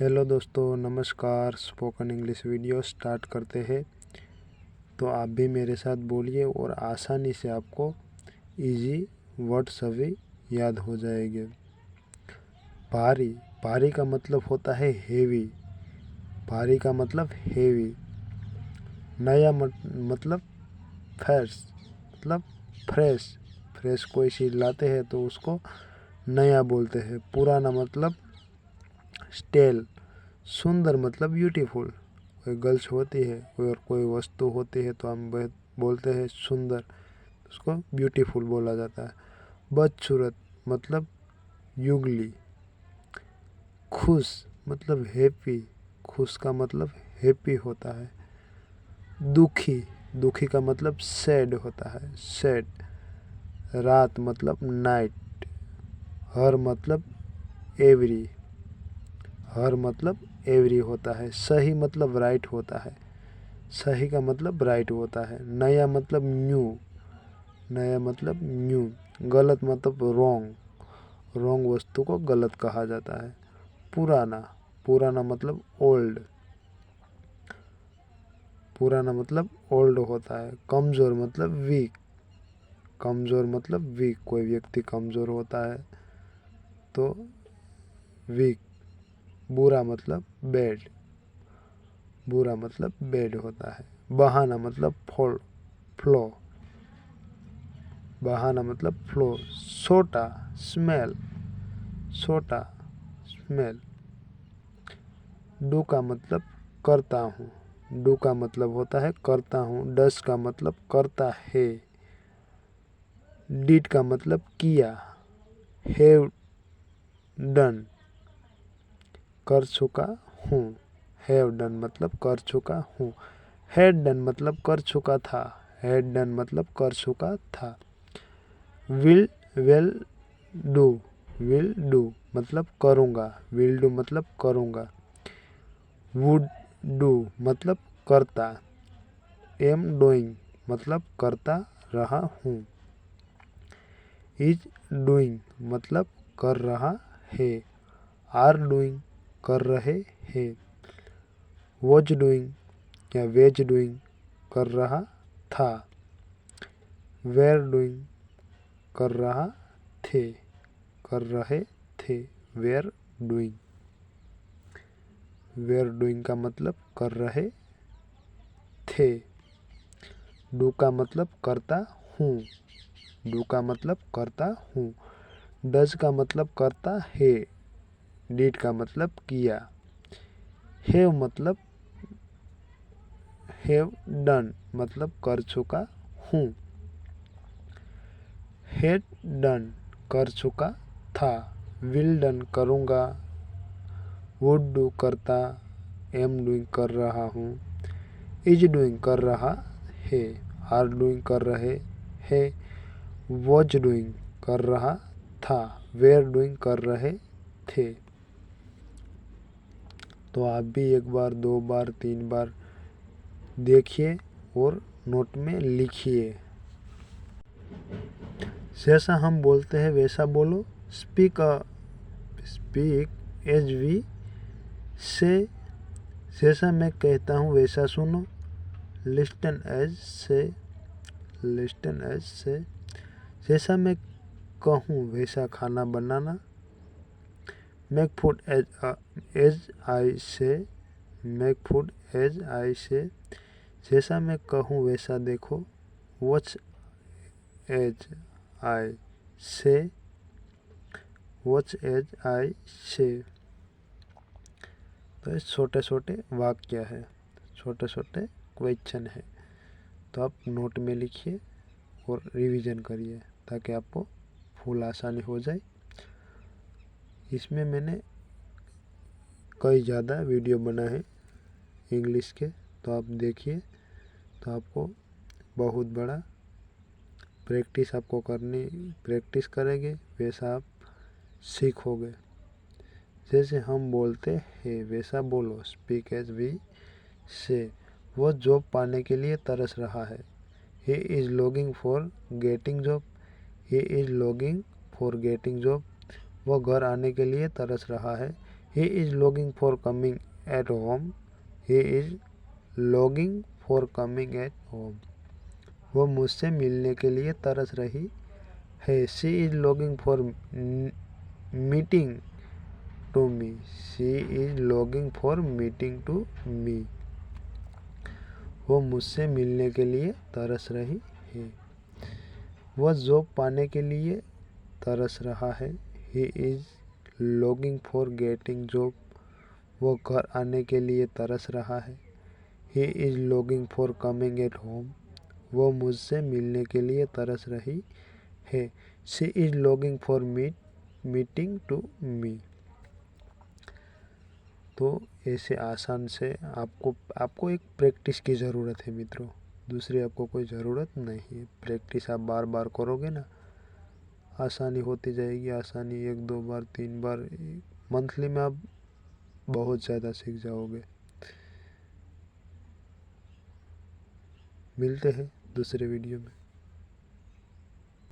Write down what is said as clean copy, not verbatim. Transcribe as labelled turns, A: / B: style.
A: Hello दोस्तों, नमस्कार। Spoken English video start करते हैं। तो आप भी मेरे साथ बोलिए और आसानी से आपको इजी वर्ड सभी याद हो जाएंगे। भारी, भारी का मतलब होता है हेवी। भारी का मतलब हेवी। नया मतलब फ्रेश, मतलब फ्रेश। फ्रेश कोई चीज़ लाते हैं तो उसको नया बोलते हैं। पुराना मतलब स्टेल। सुंदर मतलब ब्यूटीफुल। कोई गर्ल्स होती है और कोई वस्तु होती है तो हम बोलते हैं सुंदर, उसको ब्यूटीफुल बोला जाता है। बदसूरत मतलब युगली। खुश मतलब हैप्पी। खुश का मतलब हैप्पी होता है। दुखी, दुखी का मतलब सैड होता है, सैड। रात मतलब नाइट। हर मतलब एवरी। हर मतलब एवरी होता है। सही मतलब राइट होता है। सही का मतलब राइट होता है। नया मतलब न्यू। नया मतलब न्यू। गलत मतलब रॉन्ग। रॉन्ग वस्तु को गलत कहा जाता है। पुराना, पुराना मतलब ओल्ड। पुराना मतलब ओल्ड होता है। कमज़ोर मतलब वीक। कमज़ोर मतलब वीक। कोई व्यक्ति कमज़ोर होता है तो वीक। बुरा मतलब बैड। बुरा मतलब बैड होता है। बहाना मतलब फ्लो। बहाना मतलब फ्लो। सोटा, स्मेल। सोटा, स्मेल। डू का मतलब करता हूँ। डू का मतलब होता है करता हूँ। डस का मतलब करता है। डिड का मतलब किया। हैव डन, कर चुका हूँ। हैव डन मतलब कर चुका हूँ। हैड डन मतलब कर चुका था। हैड डन मतलब कर चुका था। Will do. विल डू मतलब करूँगा। विल डू मतलब करूँगा। वुड डू मतलब करता। एम डूइंग मतलब करता रहा हूँ। इज डूइंग मतलब कर रहा है। आर डूइंग कर रहे हैं। वॉज डूइंग या वेज डूइंग कर रहा था। वेर डूइंग कर रहा थे, कर रहे थे। Where doing. वेर डूइंग का मतलब कर रहे थे। डू का मतलब करता हूँ। डू का मतलब करता हूँ। डज का मतलब करता है। डिड का मतलब किया। हैव मतलब हैव डन मतलब कर चुका हूँ। हैड डन कर चुका था। विल डन करूँगा। वुड डू करता। एम डूइंग कर रहा हूँ। इज डूइंग कर रहा है। आर डूइंग कर रहे है। वॉज डूइंग कर रहा था। वेयर डूइंग कर रहे थे। तो आप भी एक बार, दो बार, तीन बार देखिए और नोट में लिखिए। जैसा हम बोलते हैं वैसा बोलो। स्पीक स्पीक एज वी से। जैसा मैं कहता हूँ वैसा सुनो। लिस्टन एज से। लिस्टन एज से। जैसा मैं कहूँ वैसा खाना बनाना। मेक फूड एज आई से। मेक फूड एज आई से। जैसा मैं कहूँ वैसा देखो। वॉच एज आई से। वॉच एज आई से। तो ये छोटे छोटे वाक्य है, छोटे छोटे क्वेश्चन है। तो आप नोट में लिखिए और रिवीजन करिए ताकि आपको फुल आसानी हो जाए। इसमें मैंने कई ज़्यादा वीडियो बनाए हैं इंग्लिश के, तो आप देखिए। तो आपको बहुत बड़ा प्रैक्टिस आपको करनी, प्रैक्टिस करेंगे वैसा आप सीखोगे। जैसे हम बोलते हैं वैसा बोलो। स्पीक एज वी से। वो जॉब पाने के लिए तरस रहा है। He is longing for getting job. He is longing for getting job. वो घर आने के लिए तरस रहा है। He is longing for coming at home, he is longing for coming at home. वो मुझसे मिलने के लिए तरस रही है। She is longing for meeting to me, she is longing for meeting to me. वो मुझसे मिलने के लिए तरस रही है। वह जॉब पाने के लिए तरस रहा है। He is longing for getting job. वो घर आने के लिए तरस रहा है। He is longing for coming at home. वो मुझसे मिलने के लिए तरस रही है। She is longing for meeting to me. तो ऐसे आसान से आपको एक प्रैक्टिस की ज़रूरत है मित्रों, दूसरी आपको कोई ज़रूरत नहीं है। प्रैक्टिस आप बार बार करोगे ना, आसानी होती जाएगी। आसानी 1-2 बार 3 बार मंथली में आप बहुत ज़्यादा सीख जाओगे। मिलते हैं दूसरे वीडियो में।